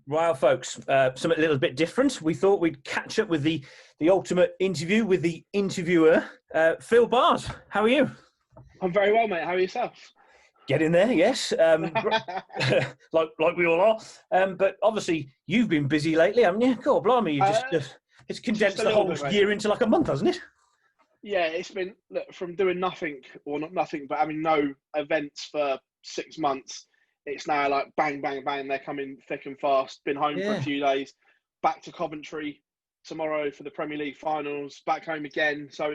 Well, folks, something a little bit different. We thought we'd catch up with the ultimate interview with the interviewer, Phill Barrs. How are you? I'm very well, mate. How are yourself? Get in there, yes. Like we all are. But obviously, you've been busy lately, haven't you? God, blimey, you it's condensed the whole year into like a month, hasn't it? Yeah, it's been from doing nothing, or not nothing, but having no events for 6 months. It's now like bang, bang, bang. They're coming thick and fast. Been home for a few days. Back to Coventry tomorrow for the Premier League finals. Back home again. So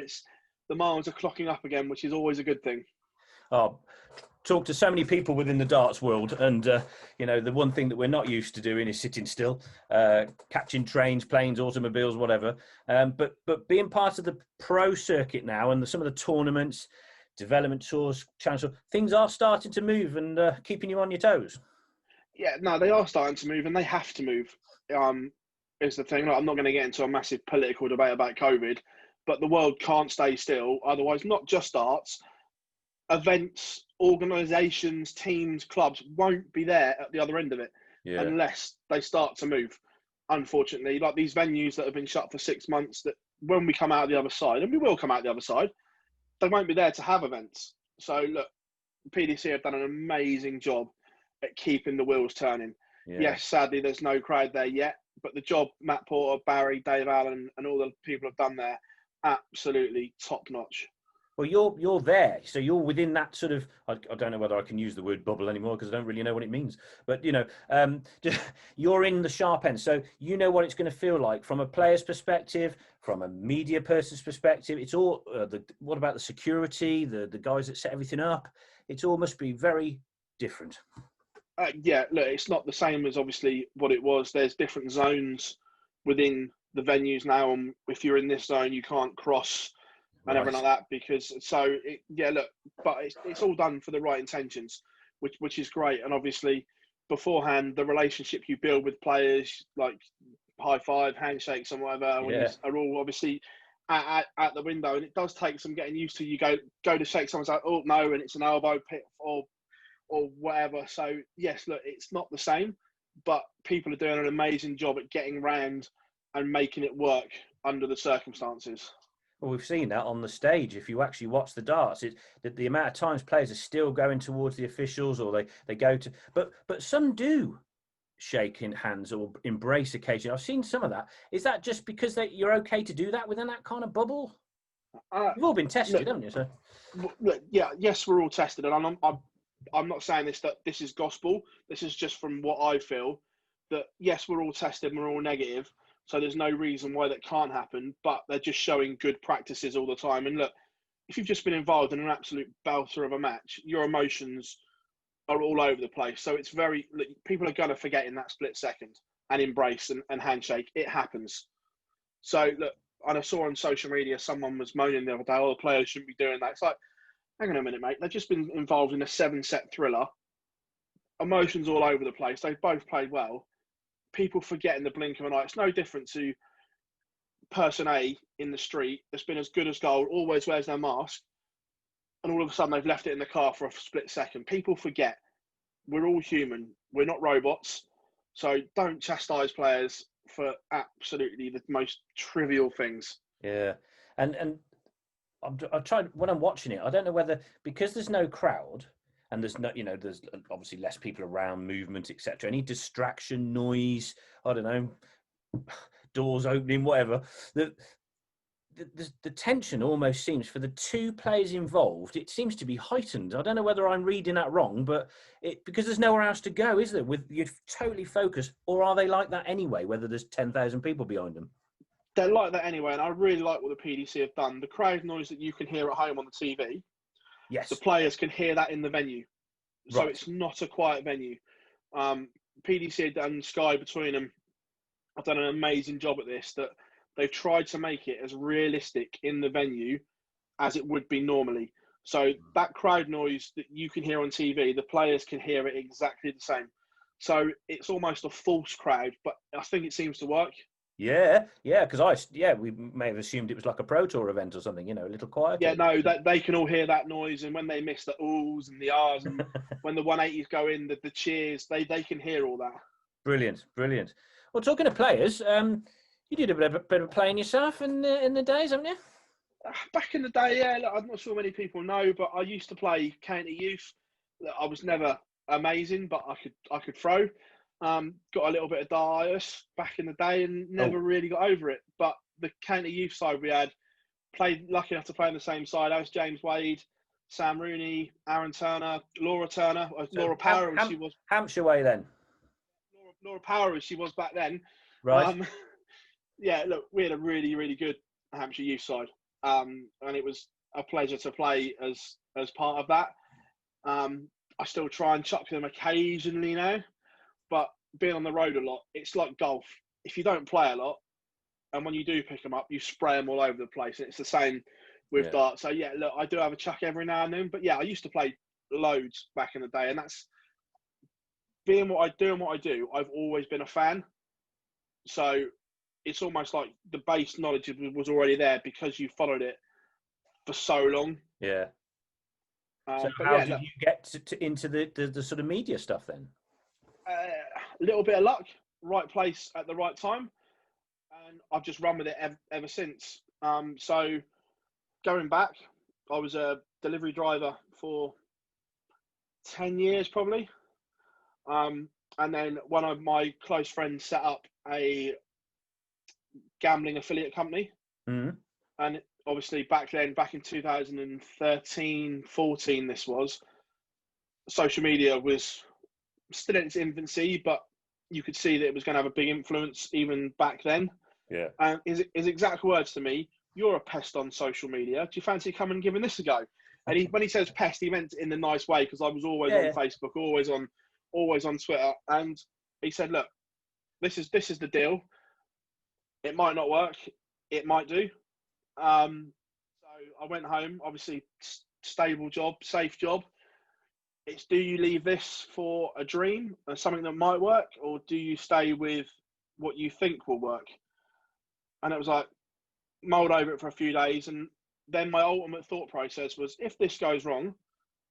the miles are clocking up again, which is always a good thing. Oh, talk to so many people within the darts world, and the one thing that we're not used to doing is sitting still, catching trains, planes, automobiles, whatever. But being part of the pro circuit now, and some of the tournaments, development tours, challenge tours, things are starting to move and keeping you on your toes. Yeah, no, they are starting to move, and they have to move. Is the thing. Like, I'm not going to get into a massive political debate about COVID, but the world can't stay still. Otherwise, not just darts, events, organisations, teams, clubs won't be there at the other end of it unless they start to move. Unfortunately, like these venues that have been shut for 6 months, that when we come out the other side, and we will come out the other side, they won't be there to have events. So look, PDC have done an amazing job at keeping the wheels turning. Yeah. Yes, sadly, there's no crowd there yet, but the job Matt Porter, Barry, Dave Allen, and all the people have done there, absolutely top notch. Well, you're there, so you're within that sort of. I don't know whether I can use the word bubble anymore because I don't really know what it means. But you're in the sharp end, so you know what it's going to feel like from a player's perspective, from a media person's perspective. It's all what about the security, the guys that set everything up? It all must be very different. Yeah, look, it's not the same as obviously what it was. There's different zones within the venues now, and if you're in this zone, you can't cross. And everything like that, but it's all done for the right intentions, which is great. And obviously, beforehand, the relationship you build with players, like high five, handshakes, and whatever, are all obviously at the window. And it does take some getting used to. You go to shake someone's like, oh no, and it's an elbow pit or whatever. So yes, look, it's not the same, but people are doing an amazing job at getting round and making it work under the circumstances. Well, we've seen that on the stage. If you actually watch the darts, the amount of times players are still going towards the officials, or they go to, but some do shake in hands or embrace occasionally. I've seen some of that. Is that just because you're okay to do that within that kind of bubble? You've all been tested, haven't you? So, yes, we're all tested, and I'm not saying that this is gospel. This is just from what I feel. That yes, we're all tested and we're all negative. So there's no reason why that can't happen, but they're just showing good practices all the time. And look, if you've just been involved in an absolute belter of a match, your emotions are all over the place. So it's people are going to forget in that split second and embrace and handshake. It happens. So look, and I saw on social media, someone was moaning the other day, the players shouldn't be doing that. It's like, hang on a minute, mate. They've just been involved in a 7-set thriller. Emotions all over the place. They've both played well. People forget in the blink of an eye. It's no different to person A in the street that's been as good as gold, always wears their mask, and all of a sudden they've left it in the car for a split second. People forget. We're all human. We're not robots. So don't chastise players for absolutely the most trivial things. Yeah. And I tried when I'm watching it, I don't know whether, because there's no crowd, and there's no, there's obviously less people around, movement, etc. Any distraction, noise, I don't know, doors opening, whatever. The tension almost seems, for the two players involved, it seems to be heightened. I don't know whether I'm reading that wrong, but because there's nowhere else to go, is there? You're totally focused, or are they like that anyway? Whether there's 10,000 people behind them. They're like that anyway, and I really like what the PDC have done. The crowd noise that you can hear at home on the TV. Yes. The players can hear that in the venue. So right. It's not a quiet venue. PDC and Sky between them have done an amazing job at this, that they've tried to make it as realistic in the venue as it would be normally. So that crowd noise that you can hear on TV, the players can hear it exactly the same. So it's almost a false crowd, but I think it seems to work. Yeah, because we may have assumed it was like a Pro Tour event or something, a little quiet. Yeah, no, they can all hear that noise, and when they miss the oohs and the ahs, and when the 180s go in, the cheers, they can hear all that. Brilliant, brilliant. Well, talking of players, you did a bit of playing yourself in the days, haven't you? Back in the day, yeah, look, I'm not sure many people know, but I used to play county youth. I was never amazing, but I could throw. Got a little bit of diarrhea back in the day and Oh, never really got over it. But the county youth side we had, played lucky enough to play on the same side as James Wade, Sam Rooney, Aaron Turner, Laura Turner, so Laura Power as she was. Hampshire way then, Laura Power as she was back then. right? Yeah, look, we had a really, really good Hampshire youth side, and it was a pleasure to play as part of that. I still try and chuck them occasionally now, but being on the road a lot, it's like golf. If you don't play a lot, and when you do pick them up, you spray them all over the place. And it's the same with darts. So yeah, look, I do have a chuck every now and then, but yeah, I used to play loads back in the day, and that's being what I do and what I do. I've always been a fan, so it's almost like the base knowledge was already there because you followed it for so long. Yeah. So But how yeah, did look, you get into the sort of media stuff then? a little bit of luck, right place at the right time, and I've just run with it ever since. So going back, I was a delivery driver for 10 years probably. And then one of my close friends set up a gambling affiliate company. Mm. And obviously back then, back in 2013, 14, this was, social media was still in its infancy, but you could see that it was going to have a big influence even back then. Yeah. And his exact words to me, "You're a pest on social media. Do you fancy coming and giving this a go?" And when he says pest, he meant it in a nice way, because I was always on Facebook, always on Twitter. And he said, "Look, this is the deal. It might not work. It might do." So I went home, obviously stable job, safe job. It's, do you leave this for a dream or something that might work, or do you stay with what you think will work? And it was like, mulled over it for a few days. And then my ultimate thought process was, if this goes wrong,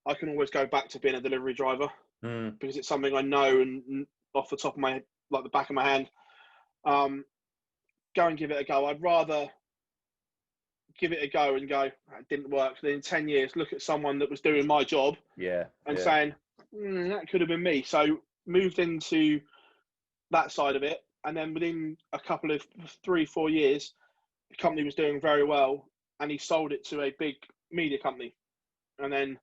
I can always go back to being a delivery driver, because it's something I know and off the top of my head, like the back of my hand. Go and give it a go. I'd rather give it a go and go, it didn't work. Then in 10 years, look at someone that was doing my job and saying, that could have been me. So moved into that side of it. And then within a couple of 3-4 years, the company was doing very well, and he sold it to a big media company. And then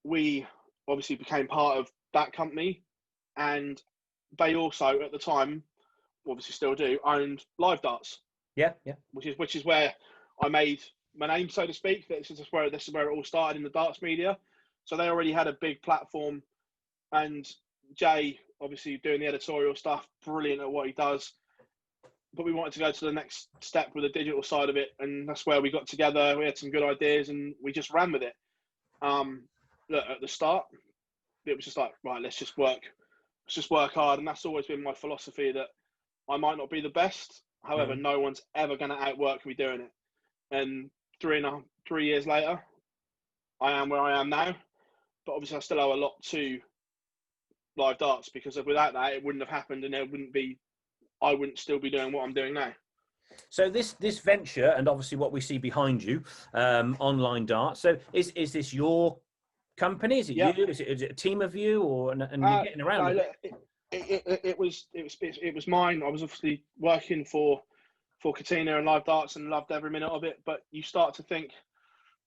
we obviously became part of that company, and they also at the time, obviously still do, owned Live Darts. Yeah. Which is where I made my name, so to speak. This is where it all started in the darts media. So they already had a big platform, and Jay obviously doing the editorial stuff, brilliant at what he does. But we wanted to go to the next step with the digital side of it, and that's where we got together. We had some good ideas, and we just ran with it. Look, at the start, it was just like, right, let's just work hard, and that's always been my philosophy, that I might not be the best, however, no one's ever going to outwork me doing it. And 3 years later, I am where I am now. But obviously, I still owe a lot to Live Darts, because without that, it wouldn't have happened, and I wouldn't still be doing what I'm doing now. So this venture, and obviously what we see behind you, Online Darts. So is this your company? Is it you? Is it a team of you, or and you're getting around? No, it was mine. I was obviously working for Katina and Live Darts and loved every minute of it. But you start to think,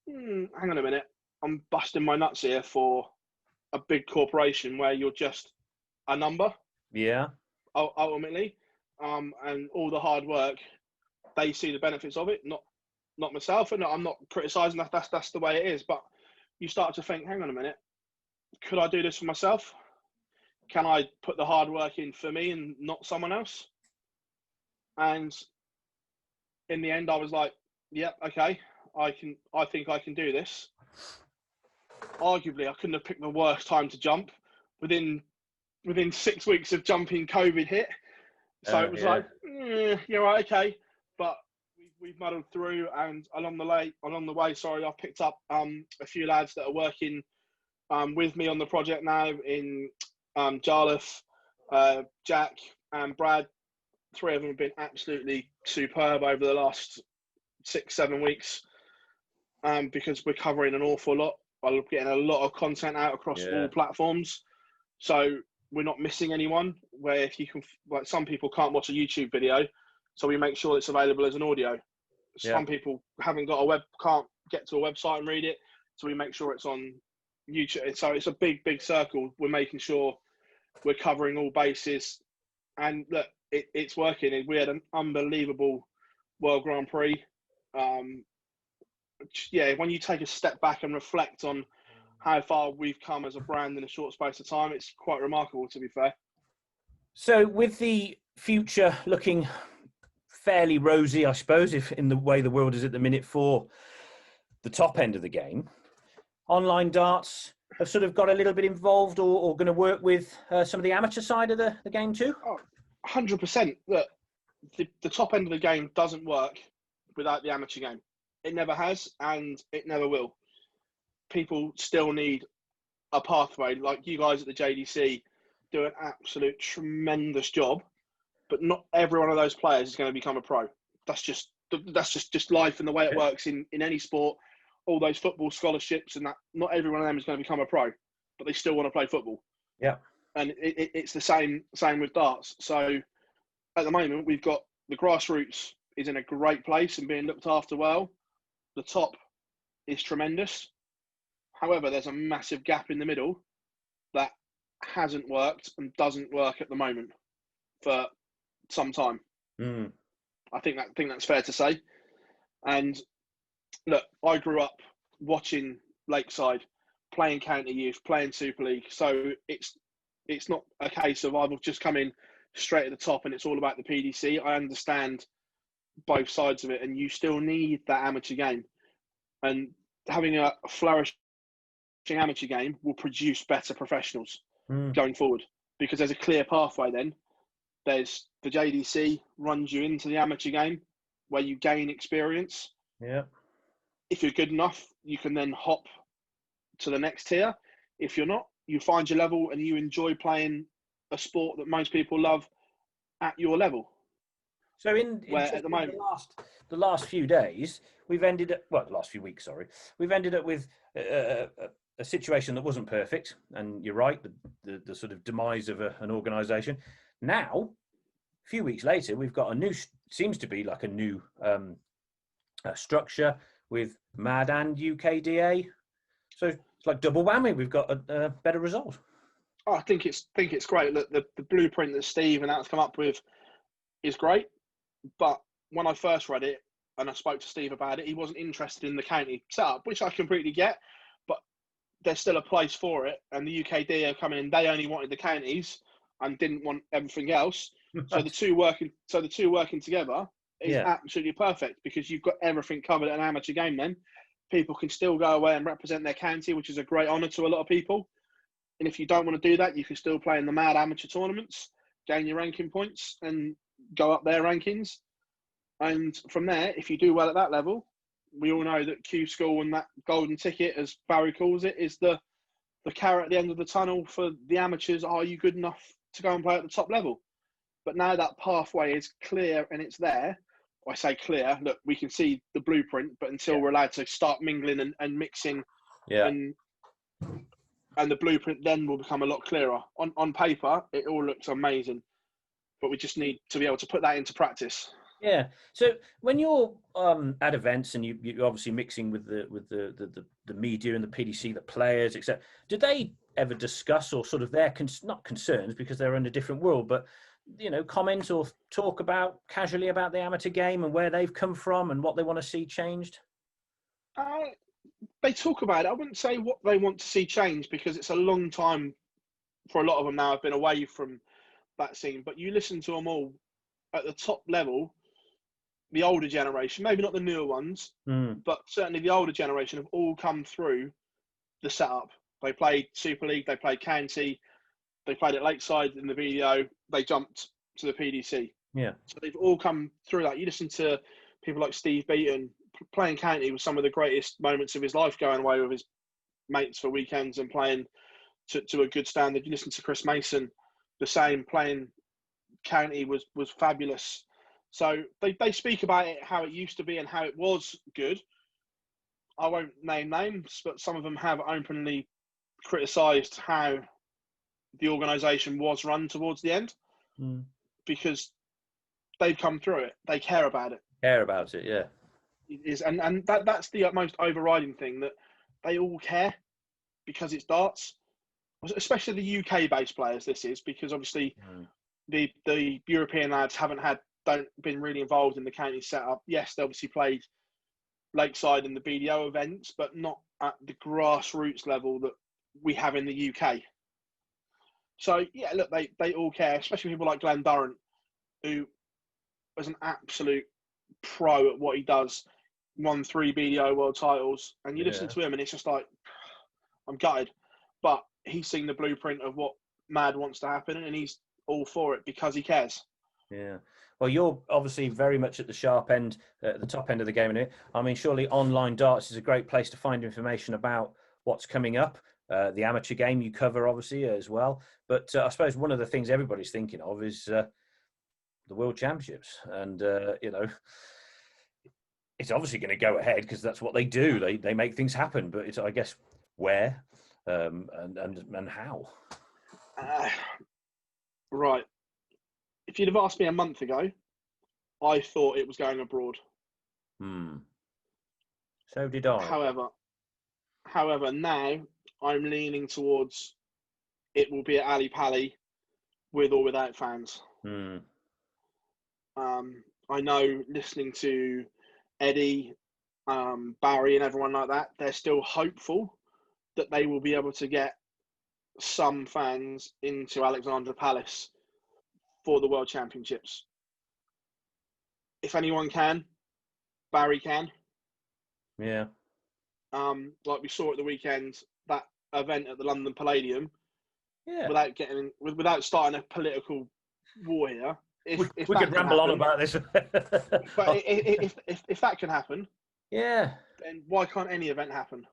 hang on a minute, I'm busting my nuts here for a big corporation where you're just a number. Yeah. Ultimately, and all the hard work, they see the benefits of it. Not myself, and I'm not criticising that. That's the way it is. But you start to think, hang on a minute, could I do this for myself? Can I put the hard work in for me and not someone else? And in the end, I was like, yeah, okay, I think I can do this. Arguably, I couldn't have picked the worst time to jump. Within 6 weeks of jumping, COVID hit. So it was like, yeah, right, okay. But we've muddled through, and along the way, I picked up a few lads that are working with me on the project now in Jarlath, Jack and Brad, three of them have been absolutely superb over the last 6-7 weeks, because we're covering an awful lot. I'm getting a lot of content out across all platforms, so we're not missing anyone. Where if you can, like, some people can't watch a YouTube video, so we make sure it's available as an audio. Some people haven't got can't get to a website and read it, so we make sure it's on YouTube. So it's a big circle. We're making sure we're covering all bases, and look, it's working. We had an unbelievable World Grand Prix. When you take a step back and reflect on how far we've come as a brand in a short space of time, it's quite remarkable, to be fair. So with the future looking fairly rosy, I suppose, if in the way the world is at the minute for the top end of the game, online darts have sort of got a little bit involved or going to work with some of the amateur side of the game too? 100%. Look, the top end of the game doesn't work without the amateur game. It never has, and it never will. People still need a pathway. Like you guys at the JDC do an absolute tremendous job, but not every one of those players is going to become a pro. That's just life and the way it works in any sport. All those football scholarships and that, not every one of them is going to become a pro, but they still want to play football. Yeah. And it's the same with darts. So at the moment, we've got the grassroots is in a great place and being looked after well. The top is tremendous. However, there's a massive gap in the middle that hasn't worked and doesn't work at the moment for some time. I think that's fair to say. And look, I grew up watching Lakeside, playing county youth, playing Super League. So it's not a case of I've just come in straight at the top and it's all about the PDC. I understand both sides of it, and you still need that amateur game. And having a flourishing amateur game will produce better professionals going forward, because there's a clear pathway then. There's the JDC runs you into the amateur game where you gain experience. Yeah. If you're good enough, you can then hop to the next tier. If you're not, you find your level and you enjoy playing a sport that most people love at your level. So at the moment, the last few days, the last few weeks, we've ended up with a situation that wasn't perfect. And you're right, the sort of demise of an organisation. Now, a few weeks later, we've got seems to be like a new structure with MAD and UKDA. So it's like double whammy. We've got a better result. I think it's great. Look, the blueprint that Steve and that's come up with is great. But when I first read it and I spoke to Steve about it, he wasn't interested in the county setup, which I completely get. But there's still a place for it. And the UKD are coming in. They only wanted the counties and didn't want everything else. So the two working together is absolutely perfect, because you've got everything covered at an amateur game. Then people can still go away and represent their county, which is a great honour to a lot of people. And if you don't want to do that, you can still play in the MAD amateur tournaments, gain your ranking points, and go up their rankings. And from there, if you do well at that level, we all know that Q School and that golden ticket, as Barry calls it, is the carrot at the end of the tunnel for the amateurs. Are you good enough to go and play at the top level? But now that pathway is clear and it's there. I say clear, look, we can see the blueprint, but until we're allowed to start mingling and mixing, and the blueprint then will become a lot clearer. On paper, it all looks amazing, but we just need to be able to put that into practice. Yeah. So when you're at events and you're obviously mixing with the media and the PDC, the players, etc., did they ever discuss or sort of their not concerns, because they're in a different world, but comment or talk about casually about the amateur game and where they've come from and what they want to see changed? They talk about it. I wouldn't say what they want to see changed, because it's a long time for a lot of them now. I've been away from that scene, but you listen to them all at the top level. The older generation, maybe not the newer ones, but certainly the older generation, have all come through the setup. They played Super League, they played county, they played at Lakeside in the video, they jumped to the PDC. Yeah. So they've all come through that. You listen to people like Steve Beaton, playing county was some of the greatest moments of his life, going away with his mates for weekends and playing to a good standard. You listen to Chris Mason, the same. Playing county was fabulous. So they speak about it, how it used to be and how it was good. I won't name names, but some of them have openly criticised how the organisation was run towards the end because they've come through it. They care about it. Care about it, yeah. It is, and that's the most overriding thing, that they all care because it's darts, especially the UK-based players. This is because obviously the European lads don't been really involved in the county setup. Yes, they obviously played Lakeside in the BDO events, but not at the grassroots level that we have in the UK. So yeah, look, they all care, especially people like Glenn Durrant, who was an absolute pro at what he does, won 3 BDO world titles, and you listen to him and it's just like, I'm gutted. But he's seen the blueprint of what Mad wants to happen, and he's all for it because he cares. Yeah. Well, you're obviously very much at the sharp end, at the top end of the game in it. I mean, surely online darts is a great place to find information about what's coming up. The amateur game you cover, obviously, as well. But I suppose one of the things everybody's thinking of is the World Championships. And, it's obviously going to go ahead because that's what they do. They make things happen. But it's, I guess, where and how. Right. If you'd have asked me a month ago, I thought it was going abroad. So did I. However, now I'm leaning towards it will be at Ali Pali with or without fans. I know, listening to Eddie, Barry and everyone like that, they're still hopeful that they will be able to get some fans into Alexandra Palace for the World Championships. If anyone can, Barry can. Yeah. Like we saw at the weekend, that event at the London Palladium. Yeah. Without starting a political war here. We could ramble on about this. But if that can happen, yeah, then why can't any event happen?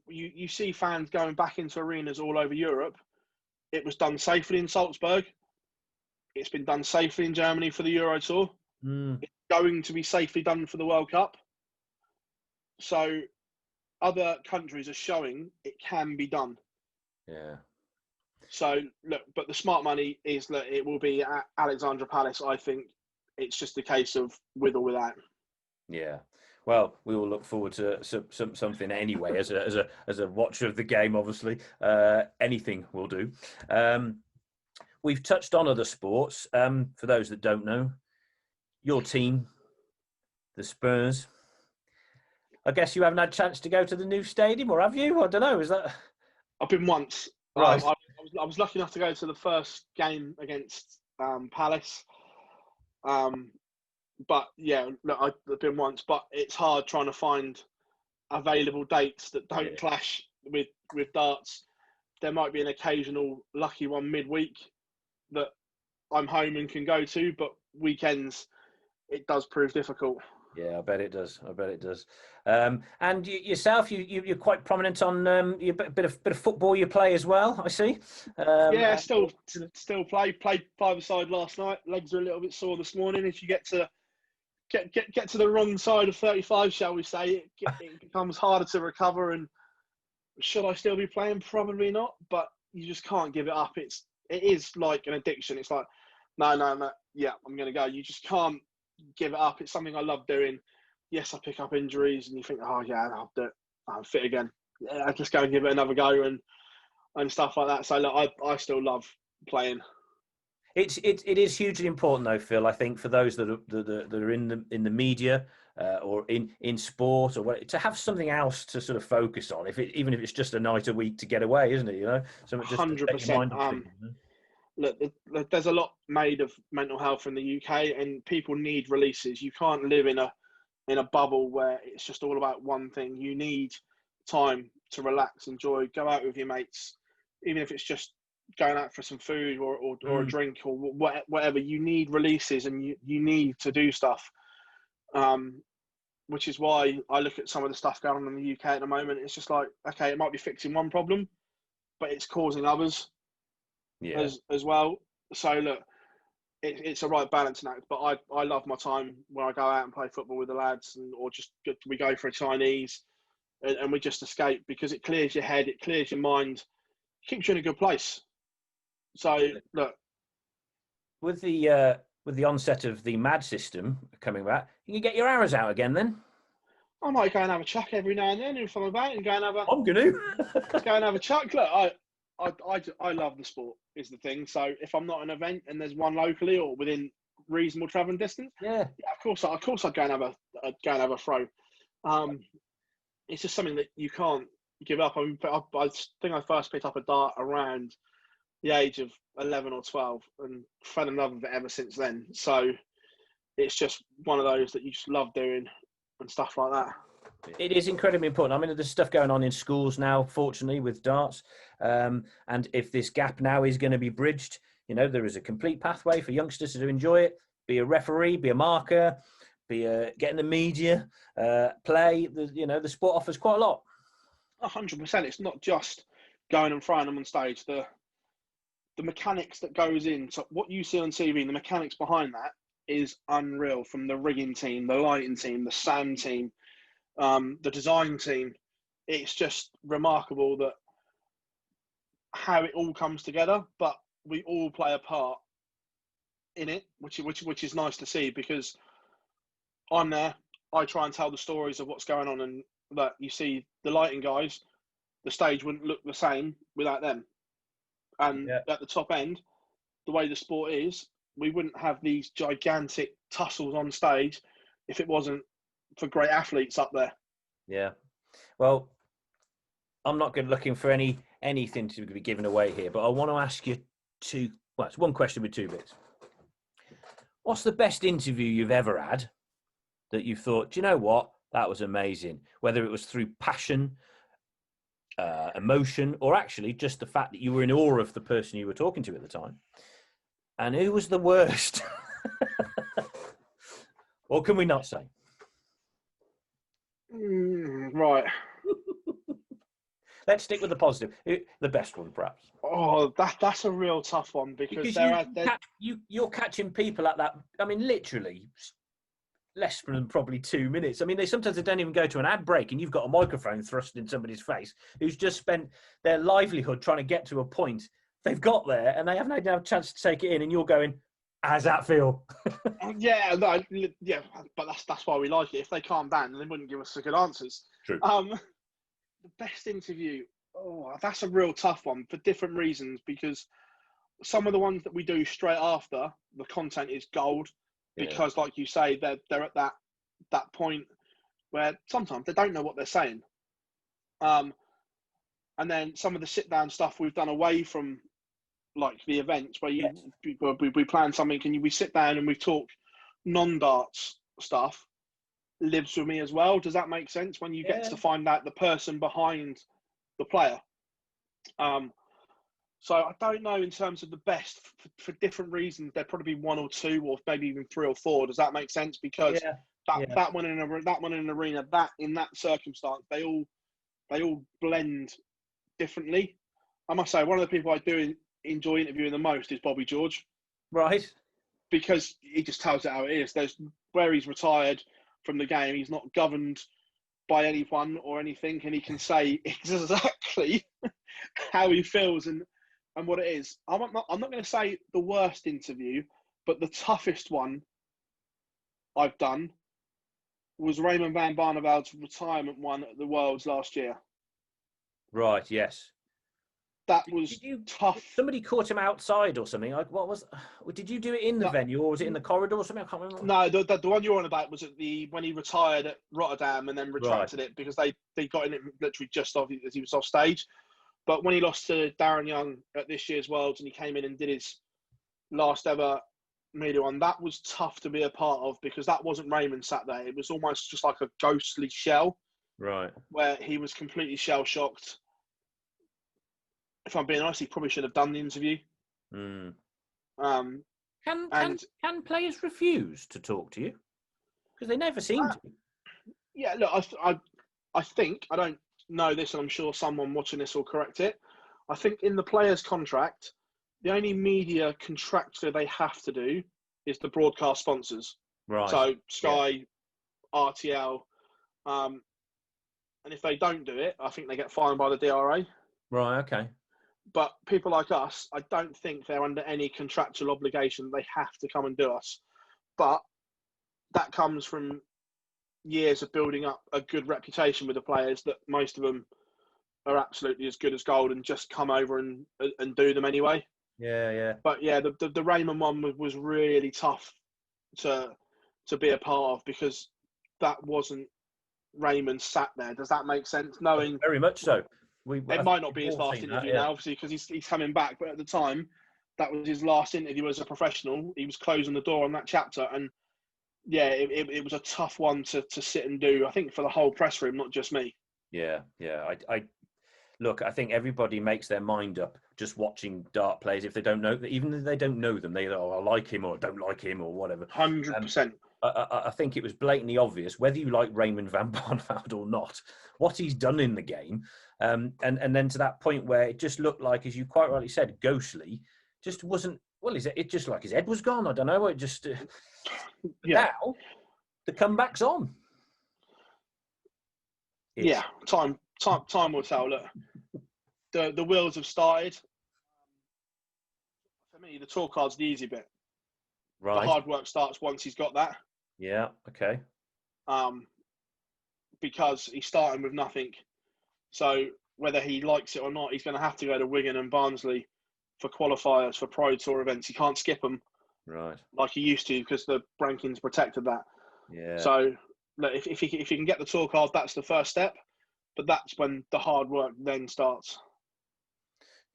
You see fans going back into arenas all over Europe. It was done safely in Salzburg. It's been done safely in Germany for the Euro Tour. It's going to be safely done for the World Cup. So other countries are showing it can be done. Yeah. So look, but the smart money is that it will be at Alexandra Palace. I think it's just a case of with or without. Yeah. Well, we will look forward to something anyway. As a watcher of the game, obviously, anything will do. We've touched on other sports. For those that don't know, your team, the Spurs. I guess you haven't had a chance to go to the new stadium, or have you? I don't know. Is that? I've been once. Right. I was lucky enough to go to the first game against Palace. But yeah, look, I've been once. But it's hard trying to find available dates that don't clash with darts. There might be an occasional lucky one midweek that I'm home and can go to, but weekends it does prove difficult. Yeah, I bet it does. And yourself, you're quite prominent on you bit of football. You play as well, I see. Yeah, still play. Played five-a-side last night. Legs are a little bit sore this morning. If you get to the wrong side of 35, shall we say, it becomes harder to recover. And should I still be playing? Probably not. But you just can't give it up. It is like an addiction. It's like no, yeah, I'm gonna go. You just can't give it up. It's something I love doing. Yes, I pick up injuries and you think, oh yeah, I'll do it. I'm fit again. Yeah, I just go and give it another go and stuff like that. So look, I still love playing. It is hugely important though, Phil. I think for those that are in the media or in sport or what, to have something else to sort of focus on. Even if it's just a night a week to get away, isn't it? You know, so just 100%. Look, there's a lot made of mental health in the UK, and people need releases. You can't live in a bubble where it's just all about one thing. You need time to relax, enjoy, go out with your mates, even if it's just going out for some food or a drink or whatever. You need releases, and you need to do stuff. Which is why I look at some of the stuff going on in the UK at the moment. It's just like, okay, it might be fixing one problem, but it's causing others. Yeah. as well. So look, it's a right balancing act. But I love my time where I go out and play football with the lads, or just we go for a Chinese, and we just escape, because it clears your head, it clears your mind, keeps you in a good place. So look, with the onset of the MAD system coming back, you can get your arrows out again then. I might go and have a chuck every now and then if I'm about, and go and have a I'm gonna go and have a chuck. Look, I love the sport is the thing. So if I'm not at an event and there's one locally or within reasonable travelling distance, yeah. of course I'd go and have a throw. It's just something that you can't give up. I think I first picked up a dart around the age of 11 or 12 and fell in love with it ever since then. So it's just one of those that you just love doing and stuff like that. It is incredibly important. I mean, there's stuff going on in schools now, fortunately, with darts. And if this gap now is going to be bridged, there is a complete pathway for youngsters to enjoy it. Be a referee, be a marker, get in the media, play. The sport offers quite a lot. 100%. It's not just going and throwing them on stage. The mechanics that goes in, so what you see on TV, the mechanics behind that is unreal. From the rigging team, the lighting team, the sound team, the design team, it's just remarkable that how it all comes together. But we all play a part in it, which is nice to see, because I'm there. I try and tell the stories of what's going on, and that you see the lighting guys, the stage wouldn't look the same without them. And at the top end, the way the sport is, we wouldn't have these gigantic tussles on stage if it wasn't for great athletes up there. Yeah. Well, I'm not looking for anything to be given away here, but I want to ask you it's one question with two bits. What's the best interview you've ever had that you thought, do you know what? That was amazing. Whether it was through passion, emotion, or actually just the fact that you were in awe of the person you were talking to at the time. And who was the worst? Or can we not say? Right. Let's stick with the positive. The best one, perhaps. Oh, that's a real tough one, because you're catching people at that. I mean, literally less than probably 2 minutes. I mean, they don't even go to an ad break, and you've got a microphone thrust in somebody's face who's just spent their livelihood trying to get to a point they've got there, and they haven't had a chance to take it in, and you're going, how's that feel? Yeah, but that's why we like it. If they calm down, they wouldn't give us the good answers. True. The best interview, that's a real tough one for different reasons, because some of the ones that we do straight after, the content is gold, because like you say, they're at that point where sometimes they don't know what they're saying. And then some of the sit down stuff we've done away from like the events where we plan something and we sit down and we talk non-darts stuff, lives with me as well. Does that make sense? When you get to find out the person behind the player. So I don't know in terms of the best for different reasons. There'd probably be one or two, or maybe even three or four. Does that make sense? Because that one in an arena, that in that circumstance, they all blend differently. I must say, one of the people I do enjoy interviewing the most is Bobby George. Right. Because he just tells it how it is. There's where he's retired from the game. He's not governed by anyone or anything, and he can say exactly how he feels and what it is. I'm not going to say the worst interview, but the toughest one I've done was Raymond van Barneveld's retirement one at the Worlds last year. Right, yes. That was tough. Somebody caught him outside or something. Like, did you do it in the venue, or was it in the corridor or something? I can't remember. No, the one you're on about was when he retired at Rotterdam and then retracted it, because they got in it literally just as he was off stage. But when he lost to Darren Young at this year's Worlds and he came in and did his last ever media one, that was tough to be a part of, because that wasn't Raymond sat there. It was almost just like a ghostly shell. Right. Where he was completely shell-shocked. If I'm being honest, he probably should have done the interview. Mm. Can players refuse to talk to you? Because they never seem to. Yeah, look, I think, I don't know this, and I'm sure someone watching this will correct it. I think in the player's contract, the only media contractually they have to do is the broadcast sponsors. Right. So Yeah. Sky, RTL, and if they don't do it, I think they get fined by the DRA. Right. Okay. But people like us, I don't think they're under any contractual obligation. They have to come and do us. But that comes from years of building up a good reputation with the players, that most of them are absolutely as good as gold and just come over and do them anyway. Yeah. Yeah. But yeah, the Raymond one was really tough to be a part of, because that wasn't Raymond sat there. Does that make sense? Knowing Very much so. it might not be his last interview now, obviously, because he's coming back. But at the time, that was his last interview as a professional. He was closing the door on that chapter, and yeah, it was a tough one to sit and do. I think for the whole press room, not just me. Yeah. Yeah. I look. I think everybody makes their mind up just watching dart players. If they don't know, even if they don't know them, they I like him or don't like him or whatever. 100%. I think it was blatantly obvious, whether you like Raymond van Barneveld or not, what he's done in the game. And then to that point where it just looked like, as you quite rightly said, ghostly, just wasn't, well, is it just like his head was gone? I don't know. It just, now the comeback's on. Yeah, time will tell. Look, the wheels have started. For me, the tour card's the easy bit. Right. The hard work starts once he's got that. Yeah. Okay. Because he's starting with nothing. So whether he likes it or not, he's going to have to go to Wigan and Barnsley for qualifiers for Pro Tour events. He can't skip them, right, like he used to, because the rankings protected that. Yeah. So look, if he can get the tour card, that's the first step. But that's when the hard work then starts.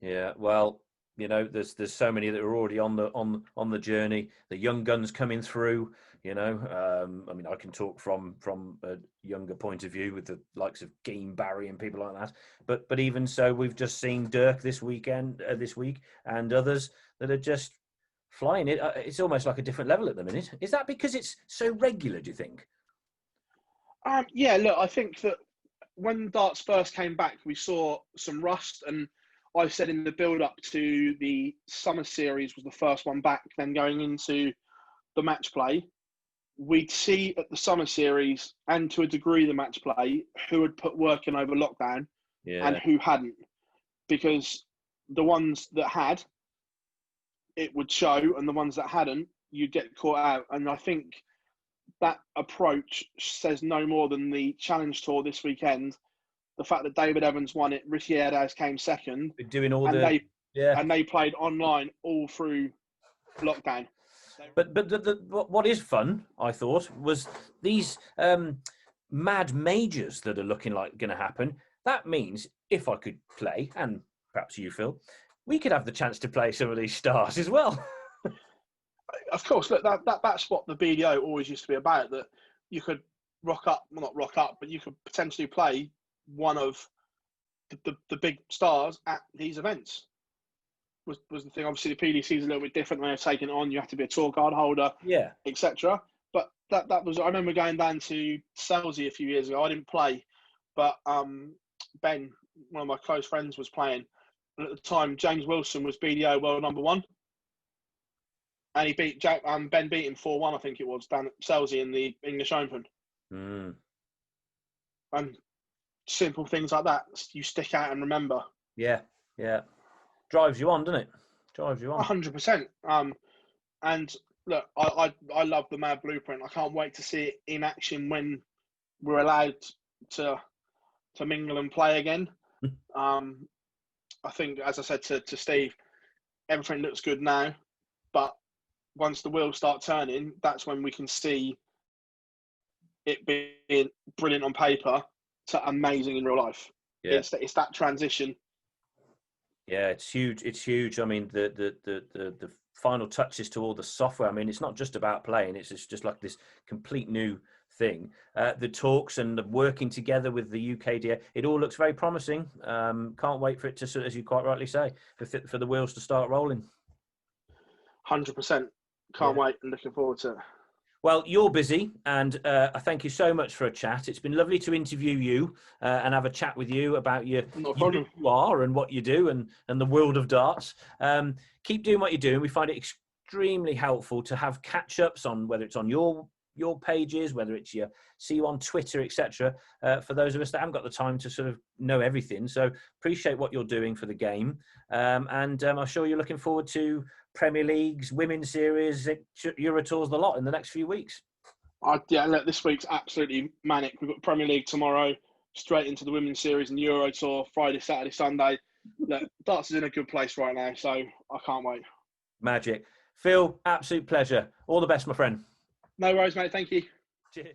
Yeah. Well, you know, there's so many that are already on the journey. The young guns coming through. You know, I mean, I can talk from a younger point of view with the likes of Game Barry and people like that. But even so, we've just seen Dirk this week, and others that are just flying it. It's almost like a different level at the minute. Is that because it's so regular, do you think? Yeah, look, I think that when darts first came back, we saw some rust, and I said in the build-up to the summer series was the first one back, then going into the match play, we'd see at the summer series, and to a degree the match play, who had put work in over lockdown and who hadn't. Because the ones that had, it would show, and the ones that hadn't, you'd get caught out. And I think that approach says no more than the Challenge Tour this weekend. The fact that David Evans won it, Richie Erdaz came second, doing all and they played online all through lockdown. But what is fun, I thought, was these mad majors that are looking like going to happen. That means if I could play, and perhaps you, Phil, we could have the chance to play some of these stars as well. Of course, look, that's what the BDO always used to be about, that you could rock up, well, not rock up, but you could potentially play one of the big stars at these events. Was the thing. Obviously, the PDC is a little bit different. They have taken it on. You have to be a tour card holder, etc. But that was. I remember going down to Selsey a few years ago. I didn't play, but Ben, one of my close friends, was playing. And at the time, James Wilson was BDO world number one, and he beat Ben beat him 4-1. I think it was down at Selsey in the English Open. Mm. And simple things like that, you stick out and remember. Yeah. Drives you on, doesn't it? Drives you on. 100%. And look, I love the Mad Blueprint. I can't wait to see it in action when we're allowed to mingle and play again. I think, as I said to Steve, everything looks good now, but once the wheels start turning, that's when we can see it being brilliant on paper to amazing in real life. Yeah. It's that transition. Yeah, it's huge. It's huge. I mean, the final touches to all the software. I mean, it's not just about playing. It's just like this complete new thing. The talks and the working together with the UKDA, it all looks very promising. Can't wait for it to, as you quite rightly say, for the wheels to start rolling. 100%. Can't wait and looking forward to it. Well, you're busy, and I thank you so much for a chat. It's been lovely to interview you and have a chat with you about No you who problem. you are and what you do and the world of darts. Keep doing what you're doing. We find it extremely helpful to have catch-ups on whether it's on your pages, whether it's see you on Twitter, etc. For those of us that haven't got the time to sort of know everything. So appreciate what you're doing for the game. And I'm sure you're looking forward to Premier Leagues, Women's Series, Euro Tours, the lot in the next few weeks. Yeah, look, this week's absolutely manic. We've got Premier League tomorrow, straight into the Women's Series and Euro Tour, Friday, Saturday, Sunday. Look, darts is in a good place right now, so I can't wait. Magic. Phill, absolute pleasure. All the best, my friend. No worries, mate. Thank you. Cheers.